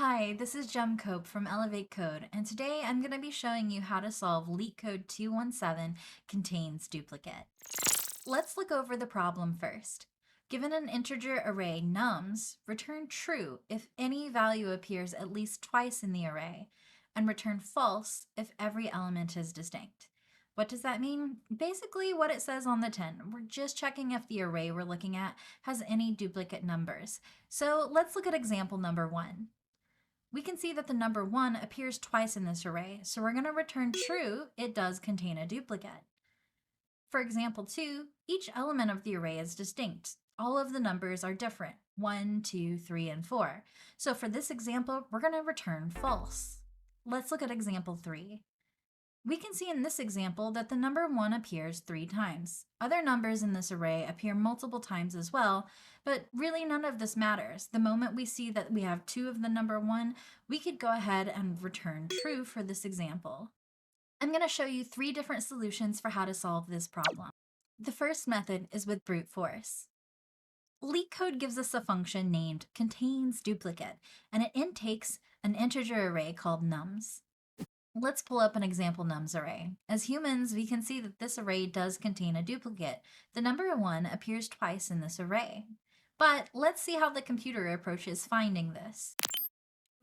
Hi, this is Jem Cope from Leetcode, and today I'm going to be showing you how to solve Leetcode 217 contains duplicate. Let's look over the problem first. Given an integer array nums, return true if any value appears at least twice in the array, and return false if every element is distinct. What does that mean? Basically what it says on the tin. We're just checking if the array we're looking at has any duplicate numbers. So let's look at example number 1. We can see that the number 1 appears twice in this array, so we're going to return true, it does contain a duplicate. For example 2, each element of the array is distinct. All of the numbers are different, 1, 2, 3, and 4. So for this example, we're going to return false. Let's look at example 3. We can see in this example that the number 1 appears 3 times. Other numbers in this array appear multiple times as well, but really none of this matters. The moment we see that we have 2 of the number 1, we could go ahead and return true for this example. I'm going to show you 3 different solutions for how to solve this problem. The first method is with brute force. Leetcode gives us a function named contains duplicate, and it intakes an integer array called nums. Let's pull up an example nums array. As humans, we can see that this array does contain a duplicate. The number 1 appears twice in this array. But let's see how the computer approaches finding this.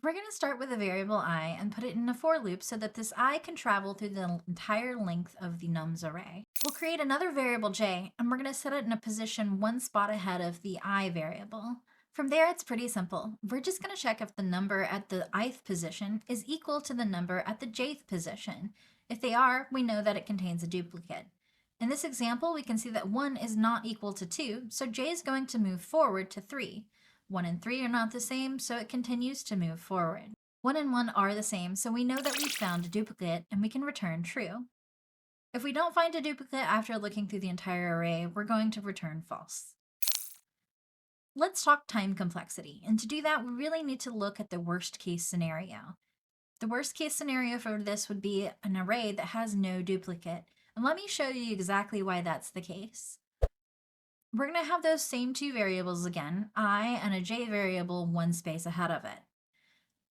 We're going to start with a variable I and put it in a for loop so that this I can travel through the entire length of the nums array. We'll create another variable j, and we're going to set it in a position 1 spot ahead of the I variable. From there, it's pretty simple. We're just going to check if the number at the ith position is equal to the number at the jth position. If they are, we know that it contains a duplicate. In this example, we can see that 1 is not equal to 2, so j is going to move forward to 3. 1 and 3 are not the same, so it continues to move forward. 1 and 1 are the same, so we know that we've found a duplicate, and we can return true. If we don't find a duplicate after looking through the entire array, we're going to return false. Let's talk time complexity, and to do that, we really need to look at the worst case scenario. The worst case scenario for this would be an array that has no duplicate, and let me show you exactly why that's the case. We're going to have those same 2 variables again, I and a j variable 1 space ahead of it.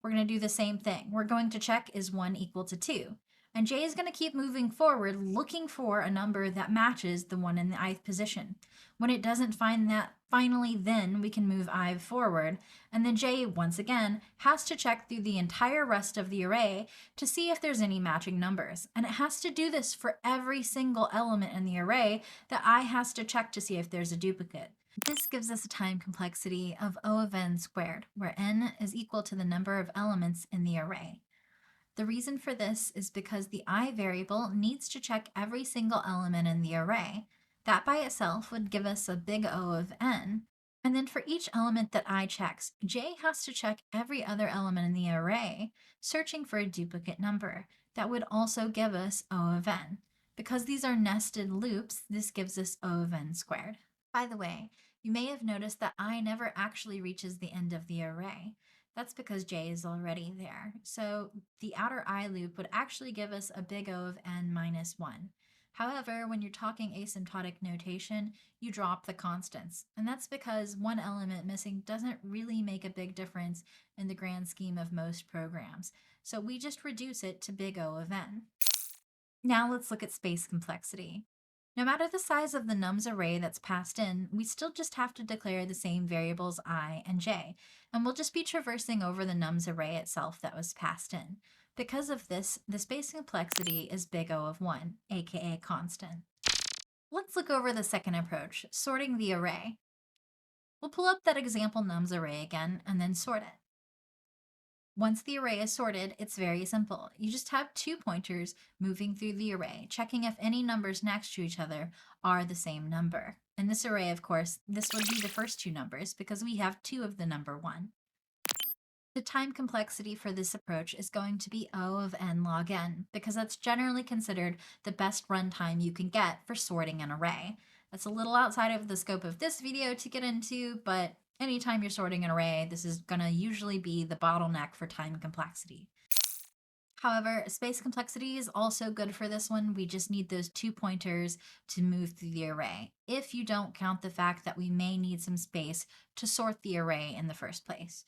We're going to do the same thing. We're going to check is 1 equal to 2. And j is going to keep moving forward looking for a number that matches the one in the ith position. When it doesn't find that, finally then we can move I forward, and then j once again has to check through the entire rest of the array to see if there's any matching numbers. And it has to do this for every single element in the array that I has to check to see if there's a duplicate. This gives us a time complexity of O of n squared, where n is equal to the number of elements in the array. The reason for this is because the I variable needs to check every single element in the array. That by itself would give us a big O of n. And then for each element that I checks, j has to check every other element in the array, searching for a duplicate number. That would also give us O of n. Because these are nested loops, this gives us O of n squared. By the way, you may have noticed that I never actually reaches the end of the array. That's because j is already there. So the outer I loop would actually give us a big O of n minus 1. However, when you're talking asymptotic notation, you drop the constants. And that's because one element missing doesn't really make a big difference in the grand scheme of most programs. So we just reduce it to big O of n. Now let's look at space complexity. No matter the size of the nums array that's passed in, we still just have to declare the same variables I and j, and we'll just be traversing over the nums array itself that was passed in. Because of this, the space complexity is big O of 1, aka constant. Let's look over the second approach, sorting the array. We'll pull up that example nums array again and then sort it. Once the array is sorted, it's very simple. You just have 2 pointers moving through the array, checking if any numbers next to each other are the same number. In this array, of course, this would be the first 2 numbers because we have 2 of the number 1. The time complexity for this approach is going to be O of n log n because that's generally considered the best runtime you can get for sorting an array. That's a little outside of the scope of this video to get into, but anytime you're sorting an array, this is going to usually be the bottleneck for time complexity. However, space complexity is also good for this one. We just need those 2 pointers to move through the array, if you don't count the fact that we may need some space to sort the array in the first place.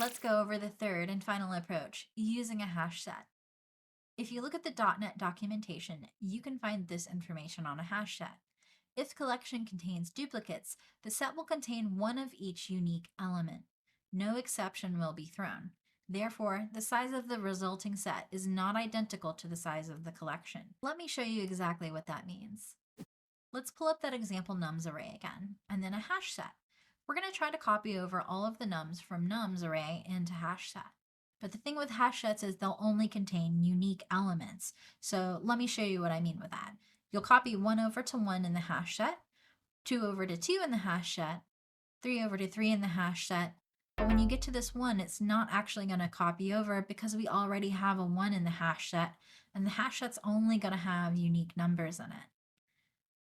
Let's go over the third and final approach, using a hash set. If you look at the .NET documentation, you can find this information on a hash set. If collection contains duplicates, the set will contain one of each unique element. No exception will be thrown. Therefore, the size of the resulting set is not identical to the size of the collection. Let me show you exactly what that means. Let's pull up that example nums array again, and then a hash set. We're going to try to copy over all of the nums from nums array into hash set. But the thing with hash sets is they'll only contain unique elements. So let me show you what I mean with that. You'll copy 1 over to 1 in the hash set, 2 over to 2 in the hash set, 3 over to 3 in the hash set. But when you get to this 1, it's not actually going to copy over because we already have a 1 in the hash set, and the hash set's only going to have unique numbers in it.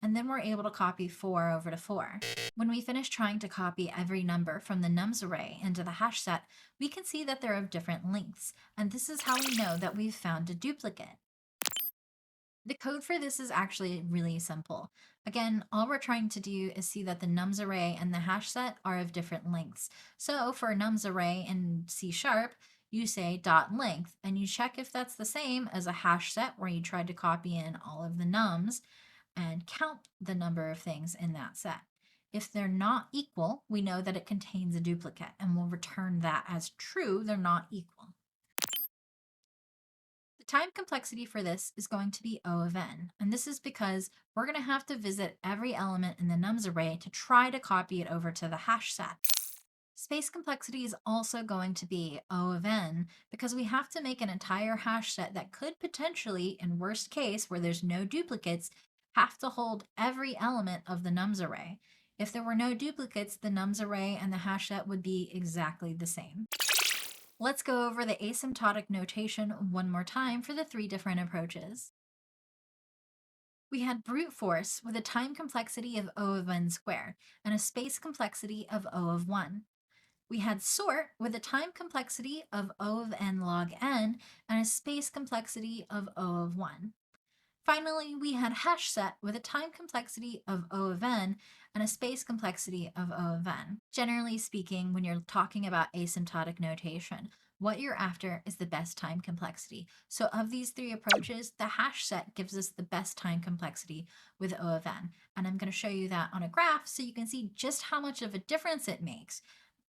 And then we're able to copy 4 over to 4. When we finish trying to copy every number from the nums array into the hash set, we can see that they're of different lengths, and this is how we know that we've found a duplicate. The code for this is actually really simple. Again, all we're trying to do is see that the nums array and the hash set are of different lengths. So for nums array in C#, you say .length, and you check if that's the same as a hash set where you tried to copy in all of the nums and count the number of things in that set. If they're not equal, we know that it contains a duplicate, and we'll return that as true. They're not equal. The time complexity for this is going to be O of n, and this is because we're going to have to visit every element in the nums array to try to copy it over to the hash set. Space complexity is also going to be O of n because we have to make an entire hash set that could potentially, in worst case where there's no duplicates, have to hold every element of the nums array. If there were no duplicates, the nums array and the hash set would be exactly the same. Let's go over the asymptotic notation one more time for the 3 different approaches. We had brute force with a time complexity of O of n squared and a space complexity of O of 1. We had sort with a time complexity of O of n log n and a space complexity of O of 1. Finally, we had hash set with a time complexity of O of n and a space complexity of O of n. Generally speaking, when you're talking about asymptotic notation, what you're after is the best time complexity. So of these 3 approaches, the hash set gives us the best time complexity with O of n. And I'm going to show you that on a graph so you can see just how much of a difference it makes.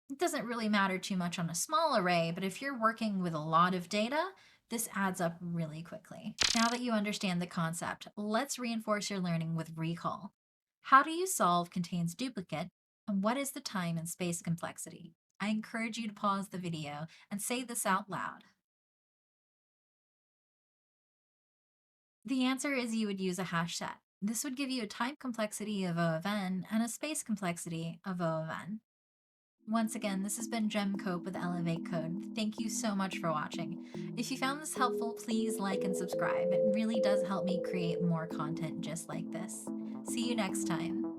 It doesn't really matter too much on a small array, but if you're working with a lot of data, this adds up really quickly. Now that you understand the concept, let's reinforce your learning with recall. How do you solve contains duplicate, and what is the time and space complexity? I encourage you to pause the video and say this out loud. The answer is you would use a hash set. This would give you a time complexity of O of n and a space complexity of O of n. Once again, this has been Gem Cope with Leetcode. Thank you so much for watching. If you found this helpful, please like and subscribe. It really does help me create more content just like this. See you next time.